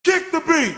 Kick the beat!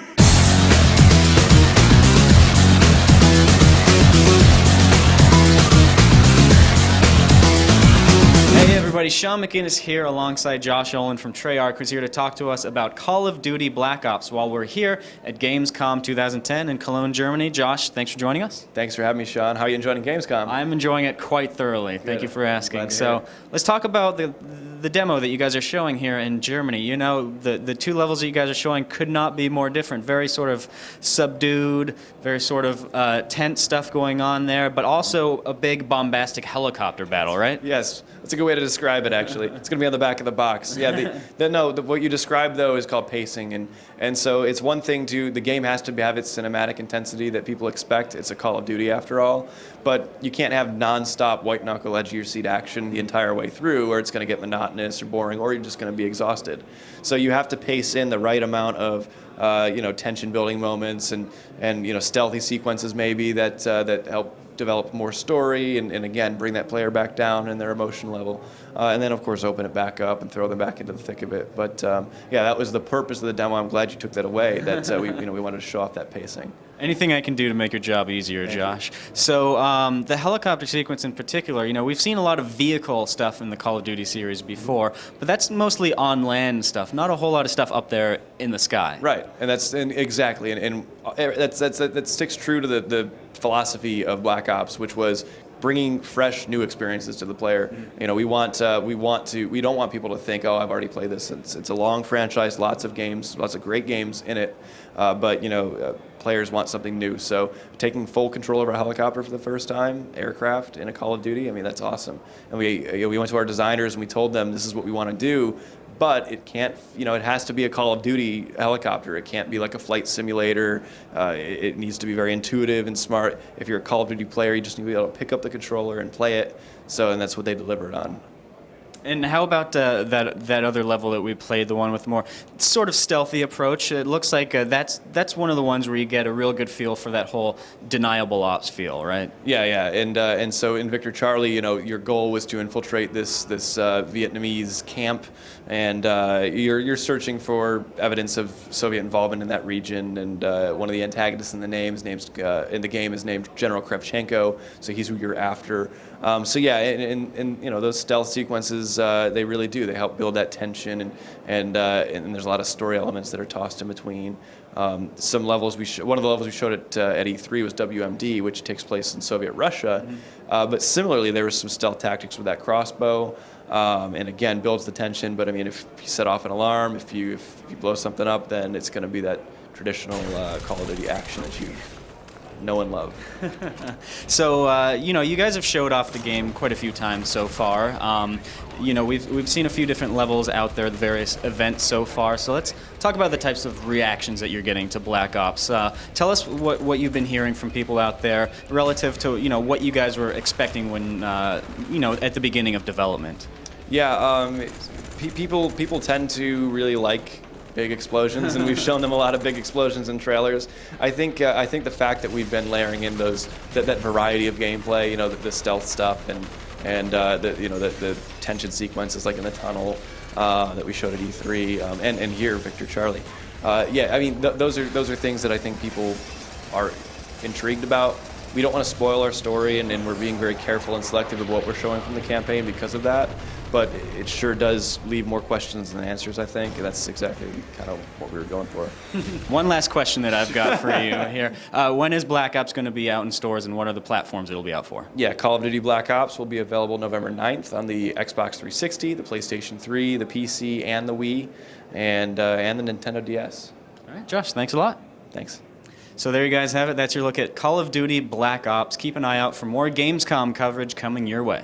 Hey everybody, Sean McInnes here alongside Josh Olin from Treyarch, who's here to talk to us about Call of Duty Black Ops while we're here at Gamescom 2010 in Cologne, Germany. Josh, thanks for joining us. Thanks for having me, Sean. How are you enjoying Gamescom? I'm enjoying it quite thoroughly. Thank you for asking. So let's talk about the demo that you guys are showing here in Germany. You know, the two levels that you guys are showing could not be more different. Very sort of subdued, very sort of tense stuff going on there, but also a big bombastic helicopter battle, right? Yes, that's a good way to describe it, actually. It's going to be on the back of the box. Yeah, what you described, though, is called pacing. And so it's one thing the game has to have its cinematic intensity that people expect. It's a Call of Duty, after all. But you can't have non-stop white-knuckle, edge-of-your-seat action the entire way through, or it's going to get monotonous or boring, or you're just going to be exhausted. So you have to pace in the right amount of tension-building moments and stealthy sequences maybe that help develop more story and again bring that player back down in their emotion level, and then of course open it back up and throw them back into the thick of it. But yeah, that was the purpose of the demo. I'm glad you took that away. That we wanted to show off that pacing. Anything I can do to make your job easier, Josh. So the helicopter sequence in particular, we've seen a lot of vehicle stuff in the Call of Duty series before, but that's mostly on land stuff, not a whole lot of stuff up there in the sky. Right, and exactly, and that sticks true to the philosophy of Black Ops, which was bringing fresh, new experiences to the player. We don't want people to think, oh, I've already played this. It's a long franchise, lots of games, lots of great games in it, but players want something new. So taking full control of a helicopter for the first time, aircraft in a Call of Duty, I mean, that's awesome. And we went to our designers and we told them this is what we want to do. But it can't, it has to be a Call of Duty helicopter. It can't be like a flight simulator. It needs to be very intuitive and smart. If you're a Call of Duty player, you just need to be able to pick up the controller and play it. And that's what they delivered on. And how about that other level that we played, the one with more sort of stealthy approach? It looks like that's one of the ones where you get a real good feel for that whole deniable ops feel, right? Yeah. And so in Victor Charlie, your goal was to infiltrate this Vietnamese camp, and you're searching for evidence of Soviet involvement in that region. And one of the antagonists in the game is named General Kravchenko, so he's who you're after. So yeah, and those stealth sequences, they really do. They help build that tension, and there's a lot of story elements that are tossed in between. Some levels one of the levels we showed at E3 was WMD, which takes place in Soviet Russia. But similarly, there was some stealth tactics with that crossbow, and again builds the tension. But I mean, if you set off an alarm, if you blow something up, then it's going to be that traditional Call of Duty action that you know and love. So, you guys have showed off the game quite a few times so far. We've seen a few different levels out there, the various events so far. So let's talk about the types of reactions that you're getting to Black Ops. Tell us what you've been hearing from people out there relative to, what you guys were expecting when, at the beginning of development. Yeah, people tend to really like big explosions, and we've shown them a lot of big explosions in trailers. I think the fact that we've been layering in that variety of gameplay, the stealth stuff and the tension sequences like in the tunnel that we showed at E3 and here Victor Charlie. Yeah, I mean those are things that I think people are intrigued about. We don't want to spoil our story, and we're being very careful and selective of what we're showing from the campaign because of that. But it sure does leave more questions than answers, I think, and that's exactly kind of what we were going for. One last question that I've got for you here. When is Black Ops going to be out in stores, and what are the platforms it'll be out for? Yeah, Call of Duty Black Ops will be available November 9th on the Xbox 360, the PlayStation 3, the PC, and the Wii, and the Nintendo DS. All right, Josh, thanks a lot. Thanks. So there you guys have it. That's your look at Call of Duty Black Ops. Keep an eye out for more Gamescom coverage coming your way.